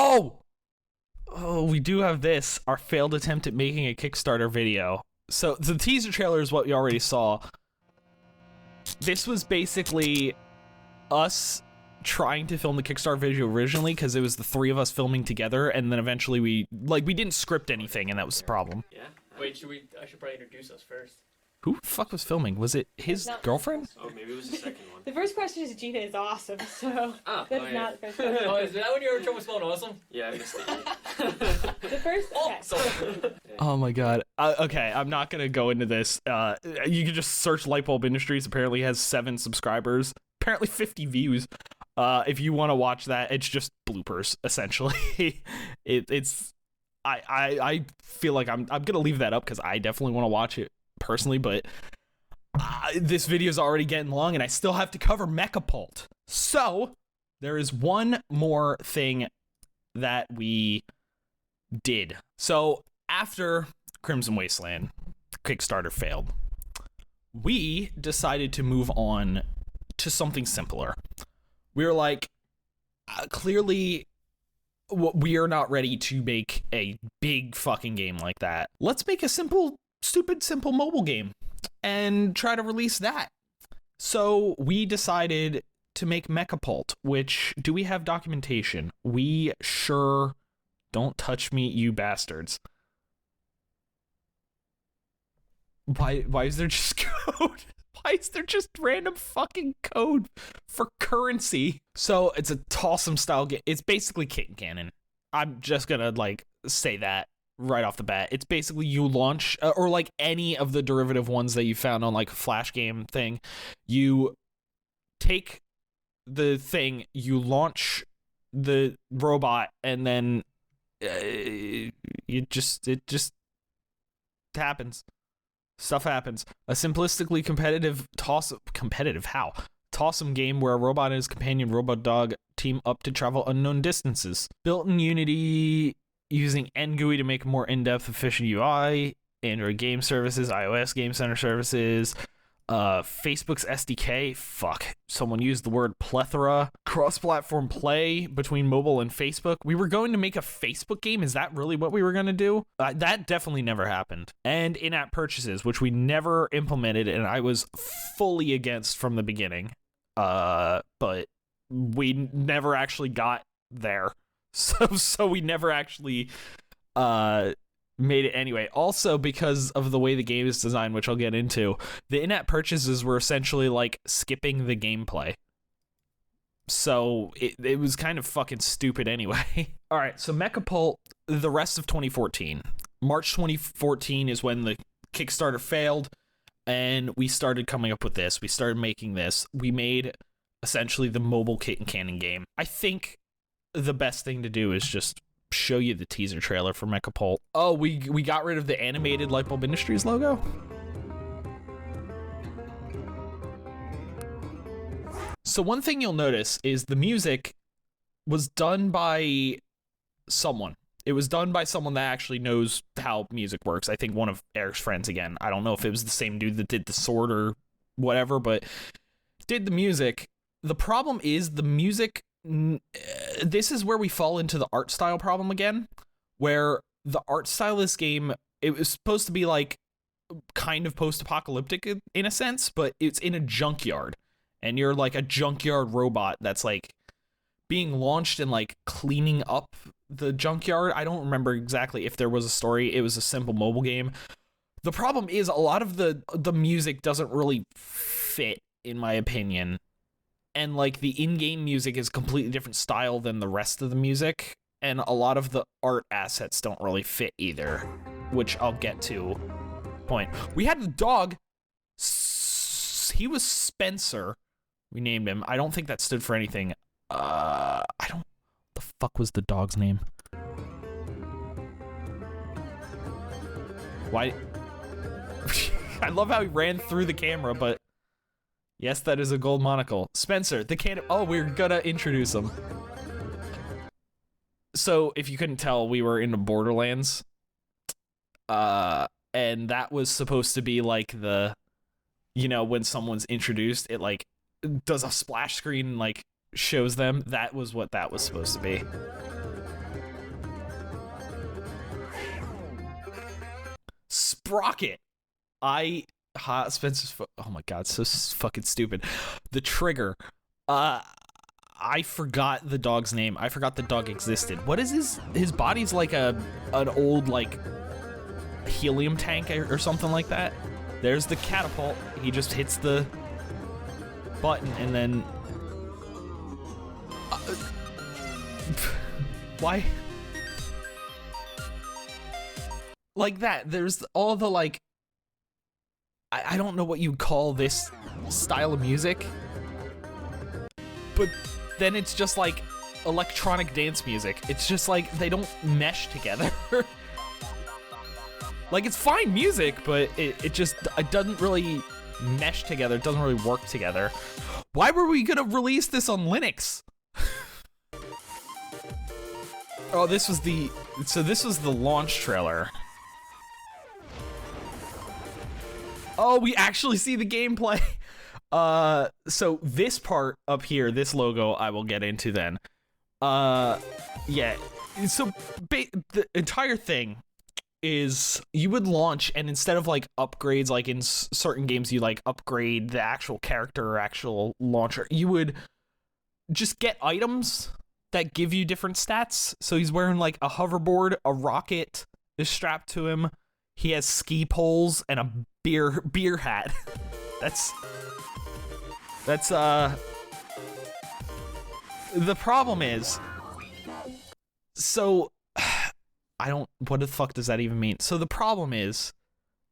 Oh, we do have this, our failed attempt at making a Kickstarter video. So the teaser trailer is what you already saw. This was basically us trying to film the Kickstarter video originally because it was the three of us filming together, and then eventually we didn't script anything, and that was the problem. Yeah. Wait, I should probably introduce us first. Who the fuck was filming? Was it his girlfriend? Oh, maybe it was the second one. The first question is Gina is awesome, so that's not the first question. Oh, is that when you were in trouble spelling awesome? Yeah, I missed it. The first. Okay. Oh my god. Okay, I'm not gonna go into this. You can just search Lightbulb Industries. Apparently has 7 subscribers. Apparently 50 views. If you want to watch that, it's just bloopers essentially. I feel like I'm gonna leave that up because I definitely want to watch it personally, but this video is already getting long and I still have to cover Mech-A-Pult. So there is one more thing that we did. So after Crimson Wasteland Kickstarter failed, we decided to move on to something simpler. We were like, clearly we are not ready to make a big fucking game like that. Let's make a stupid simple mobile game and try to release that. So we decided to make Mech-A-Pult, which, do we have documentation? We sure don't. Touch me, you bastards. Why is there just code? Why is there just random fucking code for currency? So it's a Tossum style game. It's basically Kit Cannon. I'm just gonna say that right off the bat. It's basically you launch, or like any of the derivative ones that you found on like a Flash game thing. You take the thing, you launch the robot, and then it just happens. Stuff happens. A simplistically competitive Tossum game where a robot and his companion robot dog team up to travel unknown distances. Built in Unity using NGUI to make a more in-depth, efficient UI, Android game services, iOS game center services, Facebook's SDK, someone used the word plethora, cross-platform play between mobile and Facebook. We were going to make a Facebook game. Is that really what we were going to do? That definitely never happened. And in-app purchases, which we never implemented, and I was fully against from the beginning. But we never actually got there. So we never actually made it anyway. Also, because of the way the game is designed, which I'll get into, the in-app purchases were essentially like skipping the gameplay. So it was kind of fucking stupid anyway. All right, so Mech-A-Pult, the rest of 2014. March 2014 is when the Kickstarter failed, and we started coming up with this. We started making this. We made essentially the mobile Kit Cannon game. I think the best thing to do is just show you the teaser trailer for Mech-A-Pult. Oh, we got rid of the animated Lightbulb Industries logo? So one thing you'll notice is the music was done by someone. It was done by someone that actually knows how music works. I think one of Eric's friends again. I don't know if it was the same dude that did the sword or whatever, but did the music. The problem is the music. This is where we fall into the art style problem again, where the art style of this game, it was supposed to be like kind of post-apocalyptic in a sense, but it's in a junkyard, and you're like a junkyard robot that's like being launched and like cleaning up the junkyard. I don't remember exactly if there was a story. It was a simple mobile game. The problem is a lot of the music doesn't really fit, in my opinion. And like the in-game music is a completely different style than the rest of the music, and a lot of the art assets don't really fit either, which I'll get to. Point. We had the dog. He was Spencer. We named him. I don't think that stood for anything. I don't. The fuck was the dog's name? Why? I love how he ran through the camera, but. Yes, that is a gold monocle. Spencer, the can. Oh, we're gonna introduce him. So, if you couldn't tell, we were in the Borderlands. And that was supposed to be like the, when someone's introduced, it like does a splash screen and like shows them. That was what that was supposed to be. Sprocket. Spencer's. Oh my god, so fucking stupid. The trigger. I forgot the dog's name. I forgot the dog existed. What is his body's like an old like helium tank or something like that. There's the catapult. He just hits the button and then why like that? There's all the like I don't know what you call this style of music, but then it's just like electronic dance music. It's just like they don't mesh together. Like, it's fine music, but it doesn't really mesh together. It doesn't really work together. Why were we gonna release this on Linux? Oh, this was the launch trailer. Oh, we actually see the gameplay. So this part up here, this logo, I will get into then. Yeah. So the entire thing is you would launch, and instead of like upgrades, like in certain games, you like upgrade the actual character or actual launcher, you would just get items that give you different stats. So he's wearing like a hoverboard, a rocket is strapped to him. He has ski poles and a beer hat. That's the problem is, so what the fuck does that even mean? So the problem is,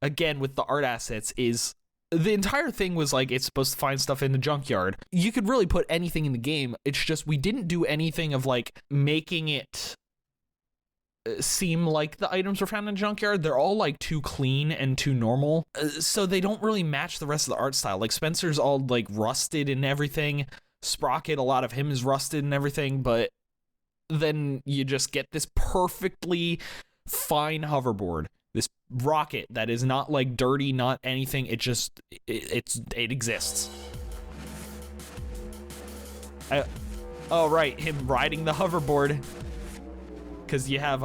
again, with the art assets, is the entire thing was like, it's supposed to find stuff in the junkyard. You could really put anything in the game. It's just, we didn't do anything of like making it seem like the items were found in the junkyard. They're all like too clean and too normal. So they don't really match the rest of the art style. Like Spencer's all like rusted and everything. Sprocket, a lot of him is rusted and everything, but then you just get this perfectly fine hoverboard, this rocket that is not like dirty, not anything. It just it exists. Oh right, him riding the hoverboard, because you have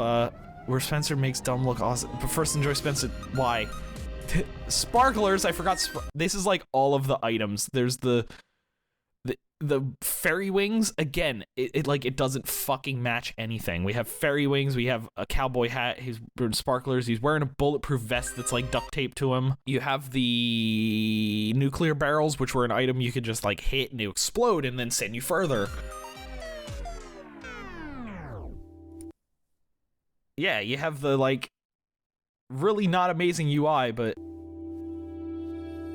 where Spencer makes dumb look awesome. But first, enjoy Spencer. Why? Sparklers. I forgot. This is like all of the items. There's the fairy wings. Again, it doesn't fucking match anything. We have fairy wings, we have a cowboy hat, he's wearing sparklers, he's wearing a bulletproof vest that's like duct taped to him. You have the nuclear barrels, which were an item you could just like hit and they explode and then send you further. Yeah, you have the like really not amazing UI, but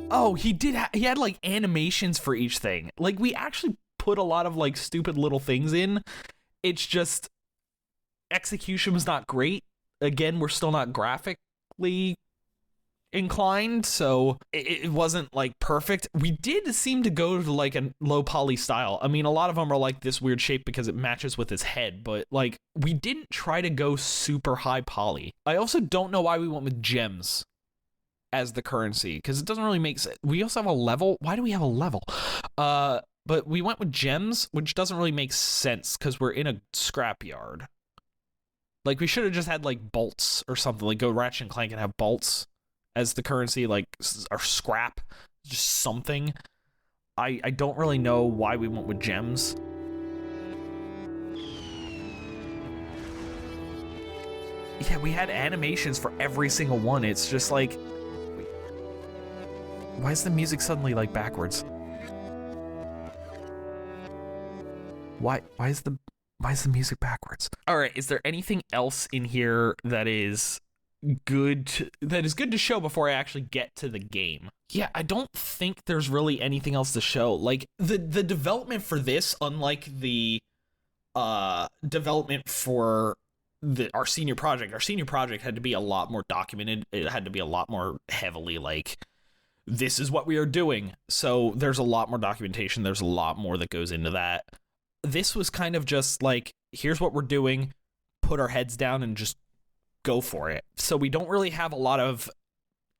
oh, he had like animations for each thing. Like, we actually put a lot of like stupid little things in. It's just execution was not great. Again, we're still not graphically inclined, so it wasn't like perfect. We did seem to go to like a low poly style. I mean, a lot of them are like this weird shape because it matches with his head, but like we didn't try to go super high poly. I also don't know why we went with gems as the currency, because it doesn't really make sense. We also have a level. Why do we have a level? But we went with gems, which doesn't really make sense because we're in a scrapyard. Like, we should have just had like bolts or something. Like, go Ratchet and Clank and have bolts as the currency, like, or scrap, just something. I don't really know why we went with gems. Yeah, we had animations for every single one. It's just like, why is the music suddenly like backwards? Why is the music backwards? All right, is there anything else in here that is good to show before I actually get to the game? Yeah, I don't think there's really anything else to show. Like, the development for this, unlike the development for our senior project had to be a lot more documented. It had to be a lot more heavily like, this is what we are doing. So there's a lot more documentation. There's a lot more that goes into that. This was kind of just like, here's what we're doing, put our heads down and just go for it. So we don't really have a lot of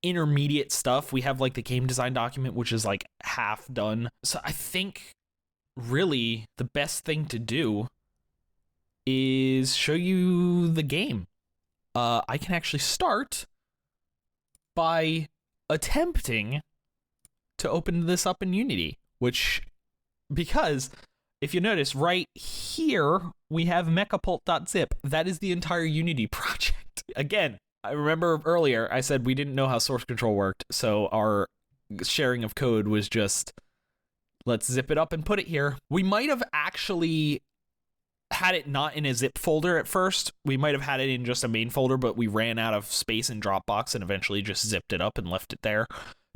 intermediate stuff. We have like the game design document, which is like half done. So I think really the best thing to do is show you the game. I can actually start by attempting to open this up in Unity, because if you notice right here, we have Mech-A-Pult.zip. That is the entire Unity project. Again, I remember earlier I said we didn't know how source control worked, so our sharing of code was just, let's zip it up and put it here. We might have actually had it not in a zip folder at first. We might have had it in just a main folder, but we ran out of space in Dropbox and eventually just zipped it up and left it there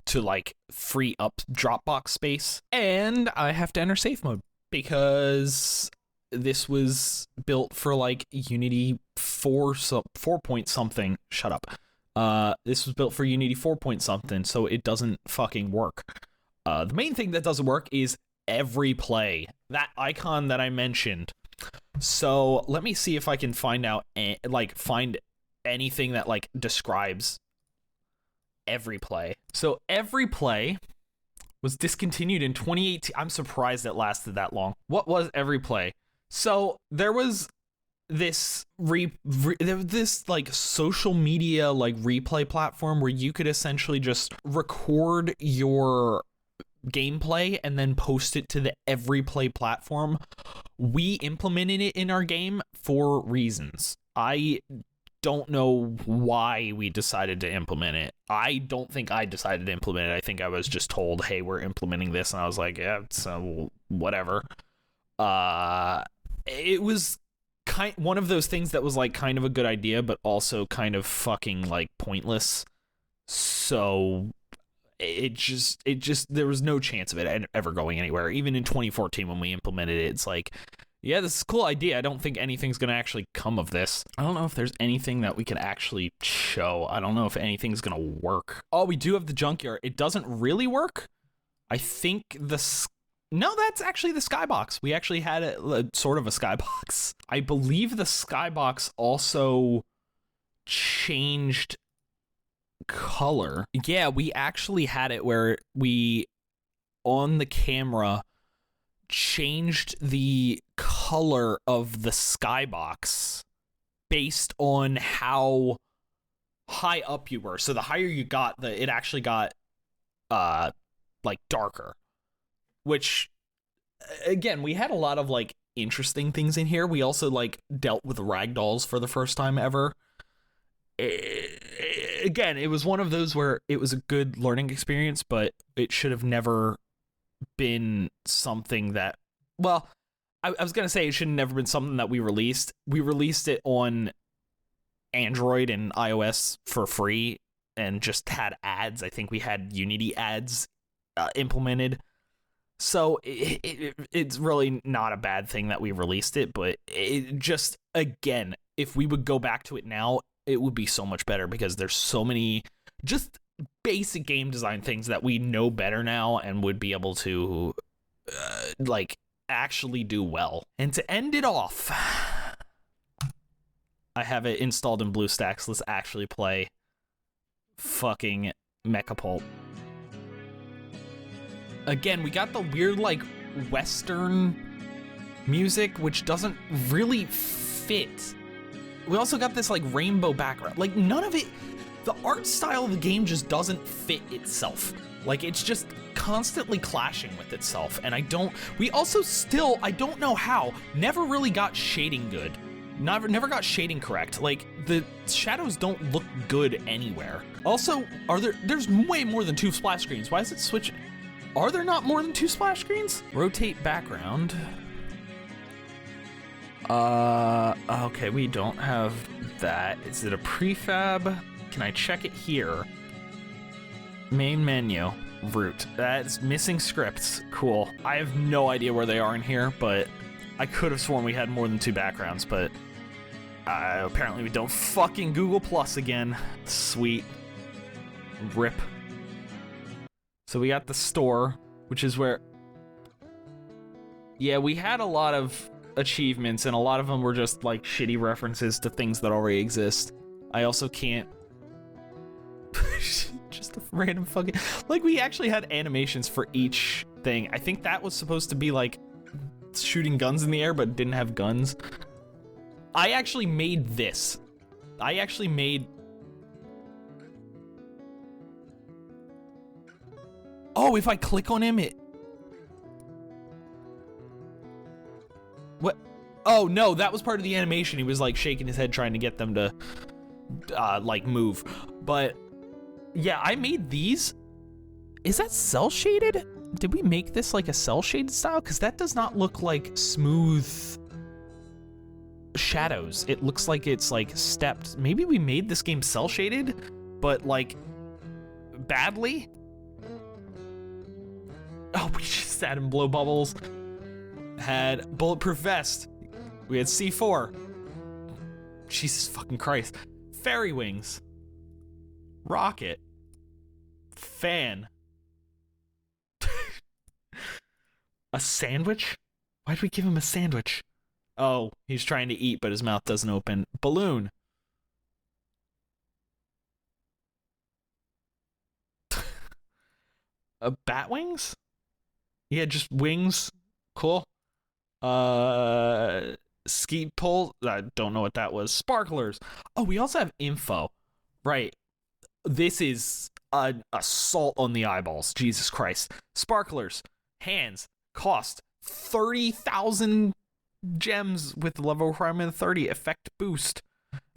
to like free up Dropbox space. And I have to enter safe mode because this was built for like Unity 4 point something. Shut up. This was built for Unity 4 point something, so it doesn't fucking work. The main thing that doesn't work is every play. That icon that I mentioned. So let me see if I can find out, find anything that like describes every play. So every play was discontinued in 2018. I'm surprised it lasted that long. What was every play? So there was this this like social media like replay platform where you could essentially just record your gameplay and then post it to the every play platform. We implemented it in our game for reasons. I don't know why we decided to implement it. I don't think I decided to implement it. I think I was just told, hey, we're implementing this, and I was like, yeah, so whatever. It was one of those things that was like kind of a good idea, but also kind of fucking like pointless. So it just there was no chance of it ever going anywhere. Even in 2014 when we implemented it, it's like, yeah, this is a cool idea. I don't think anything's gonna actually come of this. I don't know if there's anything that we could actually show. I don't know if anything's gonna work. Oh, we do have the junkyard. It doesn't really work. I think no, that's actually the skybox. We actually had a sort of a skybox. I believe the skybox also changed color. Yeah, we actually had it where we, on the camera, changed the color of the skybox based on how high up you were. So the higher you got, it actually got like darker. Which, again, we had a lot of like interesting things in here. We also like dealt with ragdolls for the first time ever. Again, it was one of those where it was a good learning experience, but it should have never been something that, well, I was going to say it should have never been something that we released. We released it on Android and iOS for free and just had ads. I think we had Unity ads implemented. So it's really not a bad thing that we released it, but it just, again, if we would go back to it now, it would be so much better because there's so many just basic game design things that we know better now and would be able to like actually do well. And to end it off, I have it installed in BlueStacks. Let's actually play fucking Mech-A-Pult. Again, we got the weird like Western music, which doesn't really fit. We also got this like rainbow background. Like none of it, the art style of the game just doesn't fit itself. Like it's just constantly clashing with itself. And I don't know how, never really got shading good. Never got shading correct. Like the shadows don't look good anywhere. Also, there's way more than 2 splash screens. Why is it switching? Are there not more than 2 splash screens? Rotate background. Okay, we don't have that. Is it a prefab? Can I check it here? Main menu, root. That's missing scripts. Cool. I have no idea where they are in here, but I could have sworn we had more than 2 backgrounds, but apparently we don't. Fucking Google Plus again. Sweet. RIP. So we got the store, which is where... Yeah, we had a lot of achievements, and a lot of them were just, like, shitty references to things that already exist. I also can't... just a random fucking... Like, we actually had animations for each thing. I think that was supposed to be, like, shooting guns in the air, but didn't have guns. I actually made this. I actually made... Oh, if I click on him, it... What? Oh, no, that was part of the animation. He was, like, shaking his head trying to get them to, like, move. But, yeah, I made these. Is that cel-shaded? Did we make this, like, a cel-shaded style? Because that does not look like smooth shadows. It looks like it's, like, stepped. Maybe we made this game cel-shaded, but, like, badly? Oh, we just had him blow bubbles. Had bulletproof vest. We had C4. Jesus fucking Christ. Fairy wings. Rocket. Fan. A sandwich? Why'd we give him a sandwich? Oh, he's trying to eat, but his mouth doesn't open. Balloon. Bat wings? Yeah, just wings. Cool. Skeet pole. I don't know what that was. Sparklers. Oh, we also have info. Right. This is an assault on the eyeballs. Jesus Christ. Sparklers. Hands. Cost 30,000 gems with level requirement of 30. Effect boost.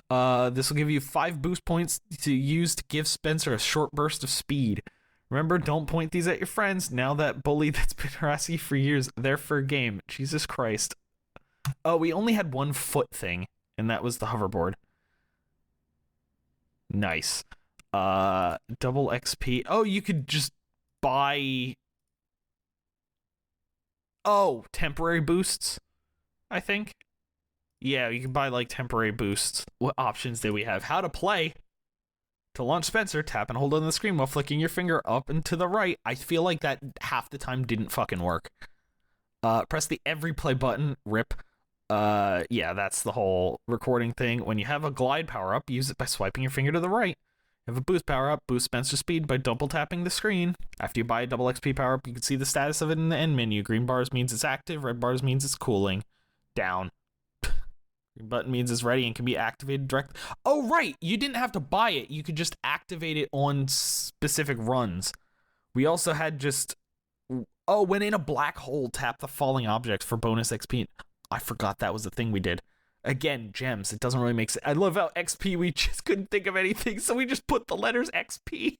This will give you 5 boost points to use to give Spencer a short burst of speed. Remember, don't point these at your friends. Now that bully that's been harassing you for years, they're for a game. Jesus Christ. Oh, we only had 1 foot thing, and that was the hoverboard. Nice. Double XP. Oh, you could just buy... Oh, temporary boosts, I think. Yeah, you can buy, like, temporary boosts. What options do we have? How to play. To launch Spencer, tap and hold on the screen while flicking your finger up and to the right. I feel like that half the time didn't fucking work. Press the every play button. Rip. Yeah, that's the whole recording thing. When you have a glide power-up, use it by swiping your finger to the right. You have a boost power-up, boost Spencer's speed by double tapping the screen. After you buy a double XP power-up, you can see the status of it in the end menu. Green bars means it's active, red bars means it's cooling. Down. Green button means it's ready and can be activated direct. Oh, right! You didn't have to buy it. You could just activate it on specific runs. We also had just... Oh, when in a black hole, tap the falling object for bonus XP. I forgot that was the thing we did. Again, gems. It doesn't really make sense. I love how XP, we just couldn't think of anything, so we just put the letters XP.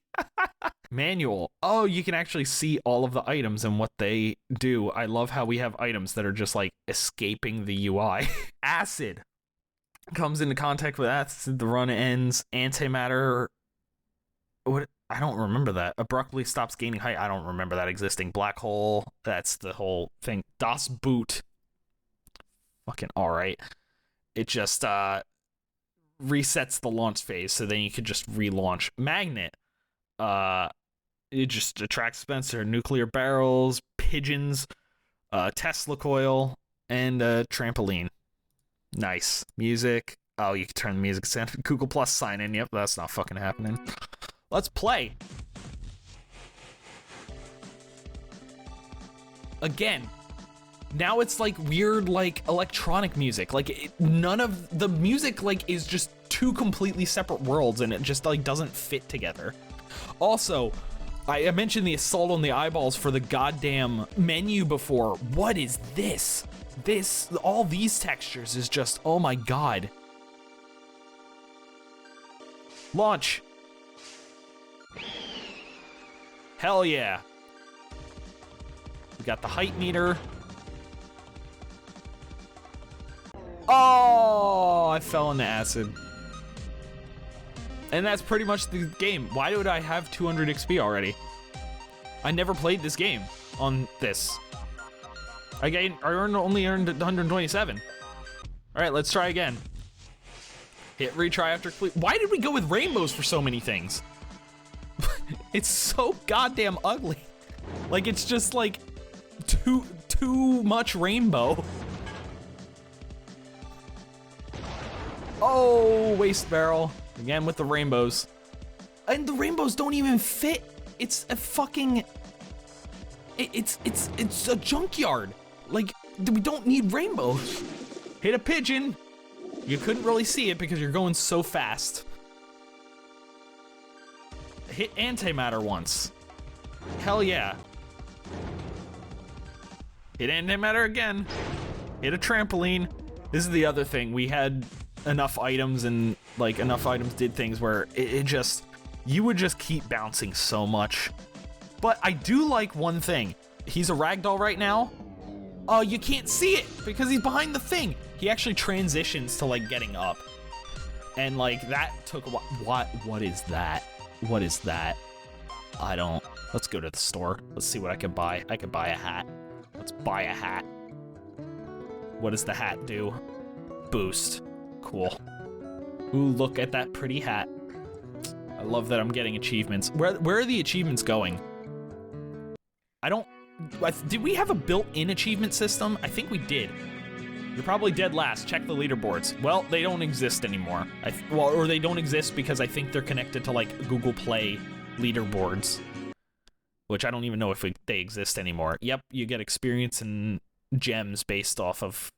Manual. Oh, you can actually see all of the items and what they do. I love how we have items that are just, like, escaping the UI. Acid. Comes into contact with acid, the run ends. Antimatter. What? I don't remember that. Abruptly stops gaining height. I don't remember that existing. Black hole. That's the whole thing. Das Boot. Fucking alright. It just resets the launch phase, so then you could just relaunch. Magnet. It just attracts Spencer. Nuclear barrels, pigeons, Tesla coil, and a trampoline. Nice. Music. Oh, you can turn the music sound. Google Plus sign in. Yep, that's not fucking happening. Let's play. Again. Now it's like weird, like, electronic music. Like, none of the music, like, is just 2 completely separate worlds, and it just, like, doesn't fit together. Also, I mentioned the assault on the eyeballs for the goddamn menu before. What is this? All these textures is just, oh my god. Launch. Hell yeah. We got the height meter. Oh, I fell into acid. And that's pretty much the game. Why would I have 200 XP already? I never played this game on this. I only earned 127. All right, let's try again. Hit retry after complete. Why did we go with rainbows for so many things? It's so goddamn ugly. Like, it's just like too much rainbow. Oh, waste barrel. Again with the rainbows. And the rainbows don't even fit. It's a fucking... It's a junkyard. Like, we don't need rainbows. Hit a pigeon. You couldn't really see it because you're going so fast. Hit antimatter once. Hell yeah. Hit antimatter again. Hit a trampoline. This is the other thing. We had enough items and like enough items did things where it just, you would just keep bouncing so much. But I do like one thing. He's a ragdoll right now. You can't see it because he's behind the thing. He actually transitions to like getting up. And like that took a while. What is that? What is that? I don't. Let's go to the store. Let's see what I can buy. I can buy a hat. Let's buy a hat. What does the hat do? Boost. Cool. Ooh, look at that pretty hat. I love that I'm getting achievements. Where are the achievements going? I don't... Did we have a built-in achievement system? I think we did. You're probably dead last. Check the leaderboards. Well, they don't exist anymore. Or they don't exist because I think they're connected to, like, Google Play leaderboards. Which I don't even know if they exist anymore. Yep, you get experience and gems based off of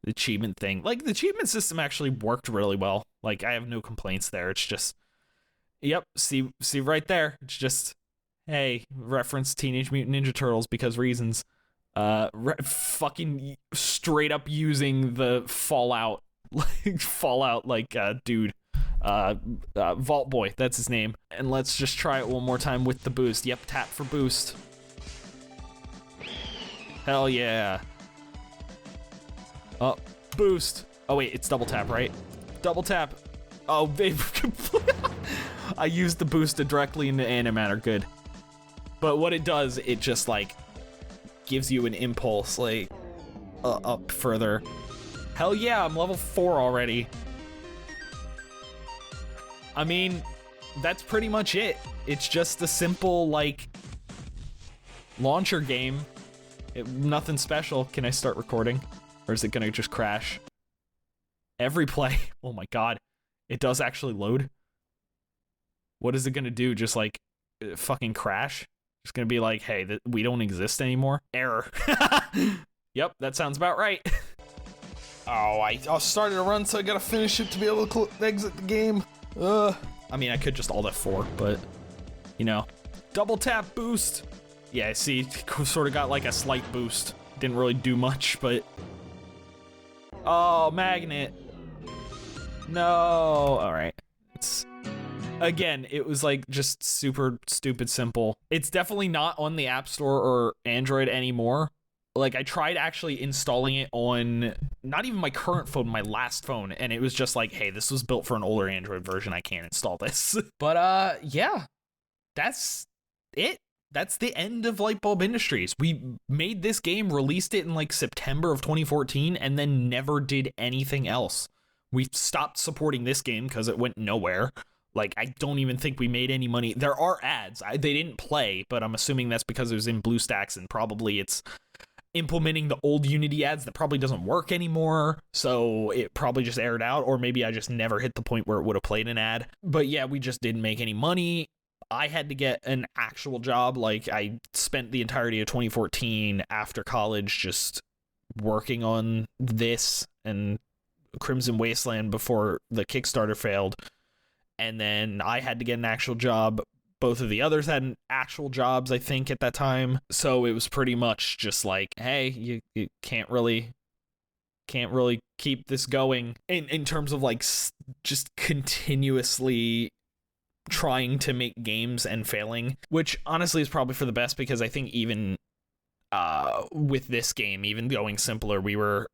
the achievement thing. Like, the achievement system actually worked really well. Like, I have no complaints there. It's just... Yep, see right there. It's just... Hey, reference Teenage Mutant Ninja Turtles because reasons. Fucking straight up using the Fallout, dude. Vault Boy, that's his name. And let's just try it one more time with the boost. Yep, tap for boost. Hell yeah. Oh, boost. Oh wait, it's double tap, right? Double tap. Oh, they've I used the boost directly into antimatter, good. But what it does, it just like gives you an impulse, like up further. Hell yeah, I'm level 4 already. I mean, that's pretty much it. It's just a simple like launcher game. Nothing special. Can I start recording? Or is it gonna just crash? Every play. Oh my god. It does actually load. What is it gonna do? Just like fucking crash? It's gonna be like, hey, we don't exist anymore. Error. Yep, that sounds about right. Oh, I started a run, so I gotta finish it to be able to exit the game. I mean, I could just Alt F4, but you know, double tap boost. Yeah, see, sort of got like a slight boost. Didn't really do much, but oh, magnet. No. All right. It's. Again, it was like just super stupid simple. It's definitely not on the App Store or Android anymore. Like I tried actually installing it on not even my current phone, my last phone, and it was just like, hey, this was built for an older Android version. I can't install this. But yeah, that's it. That's the end of Lightbulb Industries. We made this game, released it in like September of 2014, and then never did anything else. We stopped supporting this game because it went nowhere. Like, I don't even think we made any money. There are ads. They didn't play, but I'm assuming that's because it was in BlueStacks, and probably it's implementing the old Unity ads that probably doesn't work anymore, so it probably just aired out, or maybe I just never hit the point where it would have played an ad. But yeah, we just didn't make any money. I had to get an actual job. Like, I spent the entirety of 2014 after college just working on this and Crimson Wasteland before the Kickstarter failed. And then I had to get an actual job. Both of the others had actual jobs, I think, at that time. So it was pretty much just like, hey, you can't really keep this going in terms of like just continuously trying to make games and failing, which honestly is probably for the best, because I think even with this game, even going simpler, we were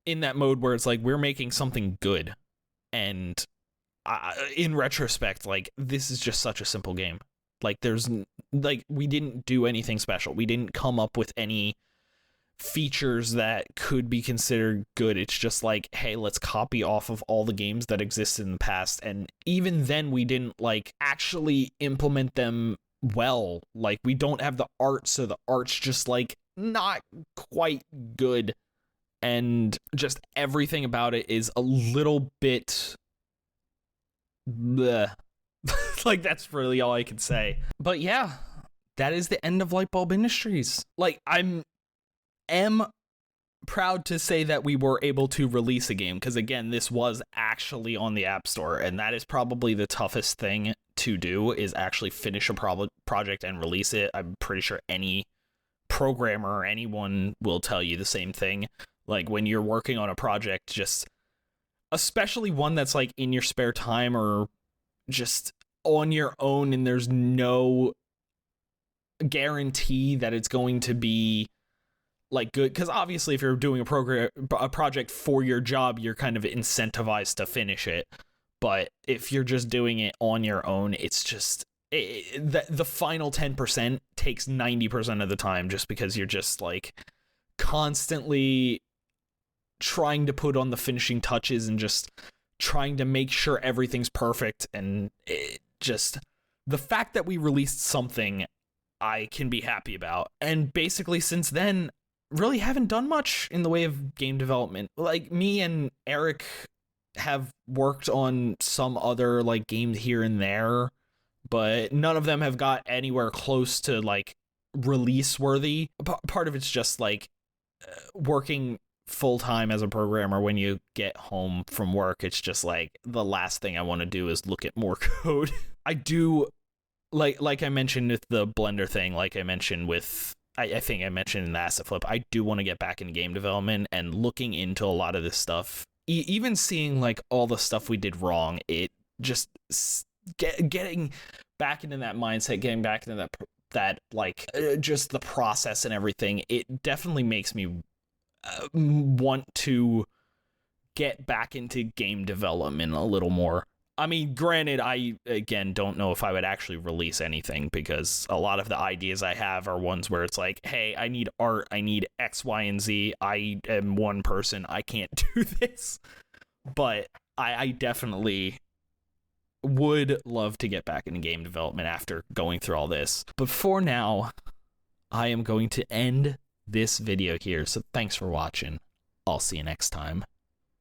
in that mode where it's like we're making something good. And in retrospect, like, this is just such a simple game. Like, we didn't do anything special. We didn't come up with any features that could be considered good. It's just like, hey, let's copy off of all the games that existed in the past. And even then, we didn't, like, actually implement them well. Like, we don't have the art, so the art's just, like, not quite good. And just everything about it is a little bit... bleh. Like, that's really all I can say. But yeah, that is the end of Lightbulb Industries. Like, am proud to say that we were able to release a game, because again, this was actually on the App Store, and that is probably the toughest thing to do, is actually finish a project and release it. I'm pretty sure any programmer or anyone will tell you the same thing. Like, when you're working on a project, just especially one that's like in your spare time or just on your own, and there's no guarantee that it's going to be like good, because obviously if you're doing a project for your job, you're kind of incentivized to finish it. But if you're just doing it on your own, it's just the final 10% takes 90% of the time, just because you're just like constantly trying to put on the finishing touches and just trying to make sure everything's perfect. And it just, the fact that we released something I can be happy about. And basically since then, really haven't done much in the way of game development. Like, me and Eric have worked on some other like games here and there, but none of them have got anywhere close to like release worthy. Part of it's just like working full-time as a programmer. When you get home from work, it's just like the last thing I want to do is look at more code. I do like I mentioned with the Blender thing, like I mentioned with I think I mentioned in the Asset Flip, I do want to get back into game development, and looking into a lot of this stuff, even seeing like all the stuff we did wrong, it just getting back into that mindset, getting back into that like just the process and everything, it definitely makes me want to get back into game development a little more. I mean, granted, I, again, don't know if I would actually release anything, because a lot of the ideas I have are ones where it's like, hey, I need art, I need X, Y, and Z. I am one person, I can't do this. But I definitely would love to get back into game development after going through all this. But for now, I am going to end this video here. So thanks for watching. I'll see you next time.